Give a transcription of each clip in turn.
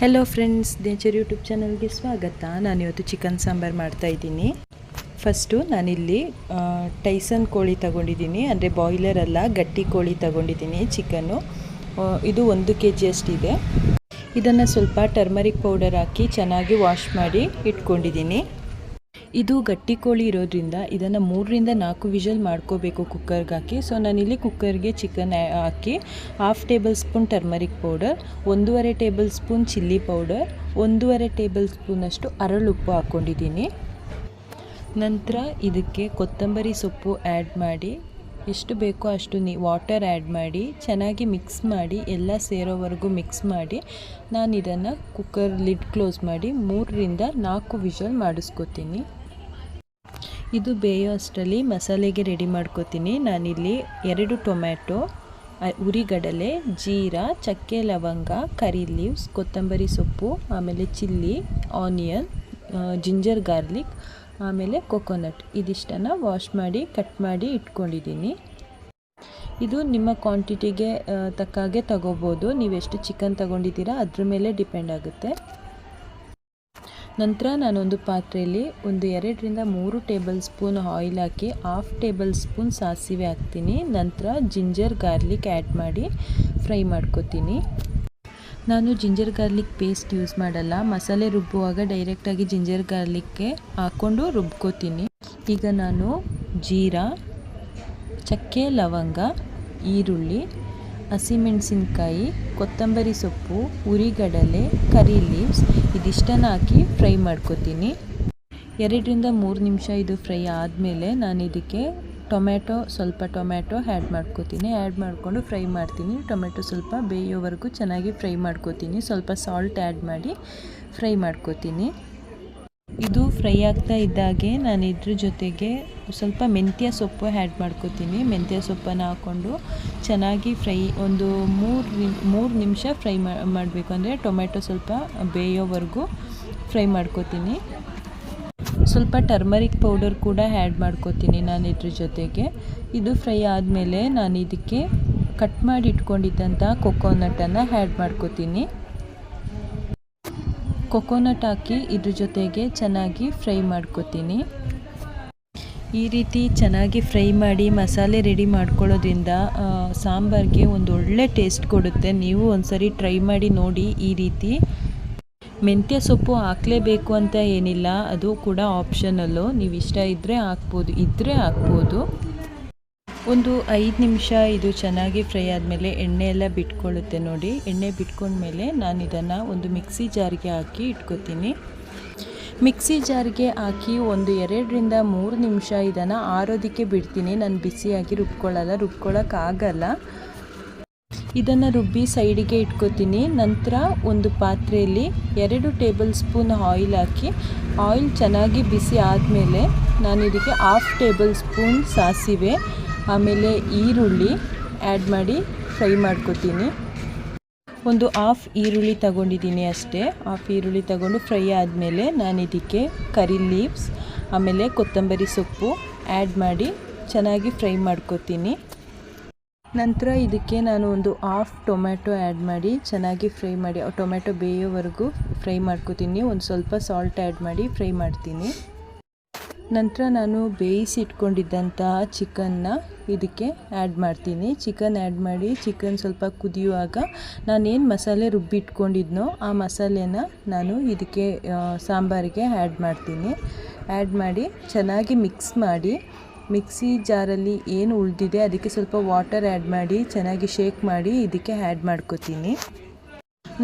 Hello friends, nature YouTube ಚಾನಲ್ಗೆ ಸ್ವಾಗತ. ನಾನಿವತ್ತು ಚಿಕನ್ ಸಾಂಬಾರು ಮಾಡ್ತಾಯಿದ್ದೀನಿ. ಫಸ್ಟು ನಾನಿಲ್ಲಿ ಟೈಸನ್ ಕೋಳಿ ತಗೊಂಡಿದ್ದೀನಿ, ಅಂದರೆ ಬಾಯ್ಲರ್ ಅಲ್ಲ, ಗಟ್ಟಿ ಕೋಳಿ ತಗೊಂಡಿದ್ದೀನಿ. ಚಿಕನ್ನು ಇದು 1 kg ಅಷ್ಟಿದೆ. ಇದನ್ನು ಸ್ವಲ್ಪ ಟರ್ಮರಿಕ್ ಪೌಡರ್ ಹಾಕಿ ಚೆನ್ನಾಗಿ ವಾಶ್ ಮಾಡಿ ಇಟ್ಕೊಂಡಿದ್ದೀನಿ. ಇದು ಗಟ್ಟಿ ಕೋಳಿ ಇರೋದ್ರಿಂದ ಇದನ್ನು 3 ರಿಂದ 4 ವಿಷಲ್ ಮಾಡ್ಕೋಬೇಕು ಕುಕ್ಕರ್ಗೆ ಹಾಕಿ. ಸೊ ನಾನಿಲ್ಲಿ ಕುಕ್ಕರ್ಗೆ ಚಿಕನ್ ಹಾಕಿ 1/2 table spoon turmeric powder, 1.5 table spoon chilli powder, 1.5 table ಸ್ಪೂನಷ್ಟು ಅರಳುಪ್ಪು ಹಾಕ್ಕೊಂಡಿದ್ದೀನಿ. ನಂತರ ಇದಕ್ಕೆ ಕೊತ್ತಂಬರಿ ಸೊಪ್ಪು ಆ್ಯಡ್ ಮಾಡಿ, ಎಷ್ಟು ಬೇಕೋ ಅಷ್ಟು ವಾಟರ್ ಆ್ಯಡ್ ಮಾಡಿ ಚೆನ್ನಾಗಿ ಮಿಕ್ಸ್ ಮಾಡಿ, ಎಲ್ಲ ಸೇರೋವರೆಗೂ ಮಿಕ್ಸ್ ಮಾಡಿ ನಾನು ಇದನ್ನು ಕುಕ್ಕರ್ ಲಿಡ್ ಕ್ಲೋಸ್ ಮಾಡಿ 3 ರಿಂದ 4 ವಿಷಲ್ ಮಾಡಿಸ್ಕೊತೀನಿ. ಇದು ಬೇಯೋ ಅಷ್ಟರಲ್ಲಿ ಮಸಾಲೆಗೆ ರೆಡಿ ಮಾಡ್ಕೋತೀನಿ. ನಾನಿಲ್ಲಿ 2 ಟೊಮ್ಯಾಟೊ, ಉರಿಗಡಲೆ, ಜೀರಾ, ಚಕ್ಕೆ ಲವಂಗ, ಕರಿ ಲೀವ್ಸ್, ಕೊತ್ತಂಬರಿ ಸೊಪ್ಪು, ಆಮೇಲೆ ಚಿಲ್ಲಿ, ಆನಿಯನ್, ಜಿಂಜರ್ ಗಾರ್ಲಿಕ್, ಆಮೇಲೆ ಕೊಕೊನಟ್ ಇದಿಷ್ಟನ್ನು ವಾಶ್ ಮಾಡಿ ಕಟ್ ಮಾಡಿ ಇಟ್ಕೊಂಡಿದ್ದೀನಿ. ಇದು ನಿಮ್ಮ ಕ್ವಾಂಟಿಟಿಗೆ ತಕ್ಕಾಗೆ ತಗೋಬೋದು. ನೀವೆಷ್ಟು ಚಿಕನ್ ತಗೊಂಡಿದ್ದೀರಾ ಅದ್ರ ಮೇಲೆ ಡಿಪೆಂಡ್ ಆಗುತ್ತೆ. ನಂತರ ನಾನೊಂದು ಪಾತ್ರೆಯಲ್ಲಿ 2 ರಿಂದ 3 ಟೇಬಲ್ ಸ್ಪೂನ್ ಆಯಿಲ್ ಹಾಕಿ 1/2 ಟೇಬಲ್ ಸ್ಪೂನ್ ಸಾಸಿವೆ ಹಾಕ್ತೀನಿ. ನಂತರ ಜಿಂಜರ್ ಗಾರ್ಲಿಕ್ ಆ್ಯಡ್ ಮಾಡಿ ಫ್ರೈ ಮಾಡ್ಕೋತೀನಿ. ನಾನು ಜಿಂಜರ್ ಗಾರ್ಲಿಕ್ ಪೇಸ್ಟ್ ಯೂಸ್ ಮಾಡಲ್ಲ, ಮಸಾಲೆ ರುಬ್ಬುವಾಗ ಡೈರೆಕ್ಟಾಗಿ ಜಿಂಜರ್ ಗಾರ್ಲಿಕ್ಗೆ ಹಾಕ್ಕೊಂಡು ರುಬ್ಕೋತೀನಿ. ಈಗ ನಾನು ಜೀರಾ, ಚಕ್ಕೆ ಲವಂಗ, ಈರುಳ್ಳಿ, ಹಸಿಮೆಣಸಿನ್ಕಾಯಿ, ಕೊತ್ತಂಬರಿ ಸೊಪ್ಪು, ಉರಿಗಡಲೆ, ಕರಿ ಲೀವ್ಸ್ ಇದಿಷ್ಟನ್ನು ಹಾಕಿ ಫ್ರೈ ಮಾಡ್ಕೋತೀನಿ. 2 ರಿಂದ 3 ನಿಮಿಷ ಇದು ಫ್ರೈ ಆದಮೇಲೆ ನಾನು ಇದಕ್ಕೆ ಸ್ವಲ್ಪ ಟೊಮ್ಯಾಟೊ ಆ್ಯಡ್ ಮಾಡ್ಕೋತೀನಿ. ಆ್ಯಡ್ ಮಾಡಿಕೊಂಡು ಫ್ರೈ ಮಾಡ್ತೀನಿ. ಟೊಮೆಟೊ ಸ್ವಲ್ಪ ಬೇಯೋವರೆಗೂ ಚೆನ್ನಾಗಿ ಫ್ರೈ ಮಾಡ್ಕೋತೀನಿ. ಸ್ವಲ್ಪ ಸಾಲ್ಟ್ ಆ್ಯಡ್ ಮಾಡಿ ಫ್ರೈ ಮಾಡ್ಕೋತೀನಿ. ಇದು ಫ್ರೈ ಆಗ್ತಾ ಇದ್ದಾಗೆ ನಾನು ಇದ್ರ ಜೊತೆಗೆ ಸ್ವಲ್ಪ ಮೆಂತ್ಯ ಸೊಪ್ಪು ಆ್ಯಡ್ ಮಾಡ್ಕೋತೀನಿ. ಮೆಂತ್ಯ ಸೊಪ್ಪನ್ನು ಹಾಕ್ಕೊಂಡು ಚೆನ್ನಾಗಿ ಫ್ರೈ ಒಂದು 3 ನಿಮಿಷ ಫ್ರೈ ಮಾಡಬೇಕು. ಅಂದರೆ ಟೊಮೆಟೊ ಸ್ವಲ್ಪ ಬೇಯೋವರೆಗೂ ಫ್ರೈ ಮಾಡ್ಕೋತೀನಿ. ಸ್ವಲ್ಪ ಟರ್ಮರಿಕ್ ಪೌಡರ್ ಕೂಡ ಆ್ಯಡ್ ಮಾಡ್ಕೋತೀನಿ ನಾನು ಇದ್ರ ಜೊತೆಗೆ. ಇದು ಫ್ರೈ ಆದಮೇಲೆ ನಾನು ಇದಕ್ಕೆ ಕಟ್ ಮಾಡಿ ಇಟ್ಕೊಂಡಿದ್ದಂಥ ಕೊಕೊನಟನ್ನು ಆ್ಯಡ್ ಮಾಡ್ಕೋತೀನಿ. ಕೊಕೊನಟ್ ಹಾಕಿ ಇದ್ರ ಜೊತೆಗೆ ಚೆನ್ನಾಗಿ ಫ್ರೈ ಮಾಡ್ಕೋತೀನಿ. ಈ ರೀತಿ ಚೆನ್ನಾಗಿ ಫ್ರೈ ಮಾಡಿ ಮಸಾಲೆ ರೆಡಿ ಮಾಡ್ಕೊಳ್ಳೋದ್ರಿಂದ ಸಾಂಬಾರಿಗೆ ಒಂದು ಒಳ್ಳೆ ಟೇಸ್ಟ್ ಕೊಡುತ್ತೆ. ನೀವು ಒಂದ್ಸರಿ ಟ್ರೈ ಮಾಡಿ ನೋಡಿ. ಈ ರೀತಿ ಮೆಂತ್ಯ ಸೊಪ್ಪು ಹಾಕಲೇಬೇಕು ಅಂತ ಏನಿಲ್ಲ, ಅದು ಕೂಡ ಆಪ್ಷನಲ್ಲು. ನೀವು ಇಷ್ಟ ಇದ್ದರೆ ಹಾಕ್ಬೋದು. ಒಂದು 5 ನಿಮಿಷ ಇದು ಚೆನ್ನಾಗಿ ಫ್ರೈ ಆದಮೇಲೆ ಎಣ್ಣೆ ಎಲ್ಲ ಬಿಟ್ಕೊಳ್ಳುತ್ತೆ ನೋಡಿ. ಎಣ್ಣೆ ಬಿಟ್ಕೊಂಡ್ಮೇಲೆ ನಾನು ಇದನ್ನು ಒಂದು ಮಿಕ್ಸಿ ಜಾರ್ಗೆ ಹಾಕಿ ಇಟ್ಕೋತೀನಿ. ಮಿಕ್ಸಿ ಜಾರ್ಗೆ ಹಾಕಿ 2 ರಿಂದ 3 ನಿಮಿಷ ಇದನ್ನು ಆರೋದಕ್ಕೆ ಬಿಡ್ತೀನಿ. ನಾನು ಬಿಸಿಯಾಗಿ ರುಬ್ಕೊಳ್ಳೋಕ್ಕಾಗಲ್ಲ. ಇದನ್ನು ರುಬ್ಬಿ ಸೈಡಿಗೆ ಇಟ್ಕೋತೀನಿ. ನಂತರ ಒಂದು ಪಾತ್ರೆಯಲ್ಲಿ 2 ಟೇಬಲ್ ಸ್ಪೂನ್ ಆಯಿಲ್ ಹಾಕಿ, ಆಯಿಲ್ ಚೆನ್ನಾಗಿ ಬಿಸಿ ಆದಮೇಲೆ ನಾನು ಇದಕ್ಕೆ 1/2 ಟೇಬಲ್ ಸ್ಪೂನ್ ಸಾಸಿವೆ, ಆಮೇಲೆ ಈರುಳ್ಳಿ ಆ್ಯಡ್ ಮಾಡಿ ಫ್ರೈ ಮಾಡ್ಕೋತೀನಿ. ಒಂದು 1/2 ಈರುಳ್ಳಿ ತಗೊಂಡಿದ್ದೀನಿ ಅಷ್ಟೇ. 1/2 ಈರುಳ್ಳಿ ತಗೊಂಡು ಫ್ರೈ ಆದಮೇಲೆ ನಾನು ಇದಕ್ಕೆ ಕರಿ ಲೀವ್ಸ್, ಆಮೇಲೆ ಕೊತ್ತಂಬರಿ ಸೊಪ್ಪು ಆ್ಯಡ್ ಮಾಡಿ ಚೆನ್ನಾಗಿ ಫ್ರೈ ಮಾಡ್ಕೋತೀನಿ. ನಂತರ ಇದಕ್ಕೆ ನಾನು ಒಂದು 1/2 ಟೊಮ್ಯಾಟೊ ಆ್ಯಡ್ ಮಾಡಿ ಚೆನ್ನಾಗಿ ಫ್ರೈ ಮಾಡಿ, ಟೊಮ್ಯಾಟೊ ಬೇಯೋವರೆಗೂ ಫ್ರೈ ಮಾಡ್ಕೋತೀನಿ. ಒಂದು ಸ್ವಲ್ಪ ಸಾಲ್ಟ್ ಆ್ಯಡ್ ಮಾಡಿ ಫ್ರೈ ಮಾಡ್ತೀನಿ. ನಂತರ ನಾನು ಬೇಯಿಸಿಟ್ಕೊಂಡಿದ್ದಂಥ ಚಿಕನ್ನ ಇದಕ್ಕೆ ಆ್ಯಡ್ ಮಾಡ್ತೀನಿ. ಚಿಕನ್ ಆ್ಯಡ್ ಮಾಡಿ ಚಿಕನ್ ಸ್ವಲ್ಪ ಕುದಿಯುವಾಗ ನಾನೇನು ಮಸಾಲೆ ರುಬ್ಬಿಟ್ಕೊಂಡಿದ್ನೋ ಆ ಮಸಾಲೆನ ನಾನು ಇದಕ್ಕೆ ಸಾಂಬಾರಿಗೆ ಆ್ಯಡ್ ಮಾಡ್ತೀನಿ. ಆ್ಯಡ್ ಮಾಡಿ ಚೆನ್ನಾಗಿ ಮಿಕ್ಸ್ ಮಾಡಿ, ಮಿಕ್ಸಿ ಜಾರಲ್ಲಿ ಏನು ಉಳಿದಿದೆ ಅದಕ್ಕೆ ಸ್ವಲ್ಪ ವಾಟರ್ ಆ್ಯಡ್ ಮಾಡಿ ಚೆನ್ನಾಗಿ ಶೇಕ್ ಮಾಡಿ ಇದಕ್ಕೆ ಆ್ಯಡ್ ಮಾಡ್ಕೋತೀನಿ.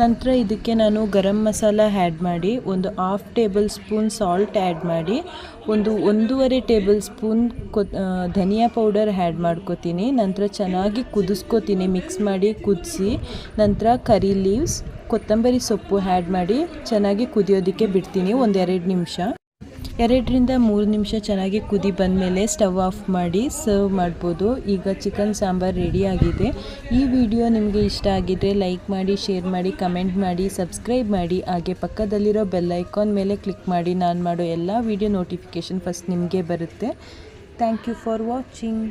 ನಂತರ ಇದಕ್ಕೆ ನಾನು ಗರಂ ಮಸಾಲ ಆ್ಯಡ್ ಮಾಡಿ, ಒಂದು 1/2 ಟೇಬಲ್ ಸ್ಪೂನ್ ಸಾಲ್ಟ್ ಆ್ಯಡ್ ಮಾಡಿ, 1.5 ಟೇಬಲ್ ಸ್ಪೂನ್ ಧನಿಯಾ ಪೌಡರ್ ಆ್ಯಡ್ ಮಾಡ್ಕೋತೀನಿ. ನಂತರ ಚೆನ್ನಾಗಿ ಕುದಿಸ್ಕೋತೀನಿ. ಮಿಕ್ಸ್ ಮಾಡಿ ಕುದಿಸಿ ನಂತರ ಕರಿ ಲೀವ್ಸ್, ಕೊತ್ತಂಬರಿ ಸೊಪ್ಪು ಆ್ಯಡ್ ಮಾಡಿ ಚೆನ್ನಾಗಿ ಕುದಿಯೋದಕ್ಕೆ ಬಿಡ್ತೀನಿ. 2 ನಿಮಿಷ. 2 ರಿಂದ 3 ನಿಮಿಷ ಚೆನ್ನಾಗಿ ಕುದಿ ಬಂದಮೇಲೆ ಸ್ಟವ್ ಆಫ್ ಮಾಡಿ ಸರ್ವ್ ಮಾಡ್ಬೋದು. ಈಗ ಚಿಕನ್ ಸಾಂಬಾರು ರೆಡಿಯಾಗಿದೆ. ಈ ವಿಡಿಯೋ ನಿಮಗೆ ಇಷ್ಟ ಆಗಿದ್ದರೆ ಲೈಕ್ ಮಾಡಿ, ಶೇರ್ ಮಾಡಿ, ಕಮೆಂಟ್ ಮಾಡಿ, ಸಬ್ಸ್ಕ್ರೈಬ್ ಮಾಡಿ. ಹಾಗೆ ಪಕ್ಕದಲ್ಲಿರೋ ಬೆಲ್ ಐಕಾನ್ ಮೇಲೆ ಕ್ಲಿಕ್ ಮಾಡಿ. ನಾನು ಮಾಡೋ ಎಲ್ಲ ವಿಡಿಯೋ ನೋಟಿಫಿಕೇಷನ್ ಫಸ್ಟ್ ನಿಮಗೆ ಬರುತ್ತೆ. Thank you for watching.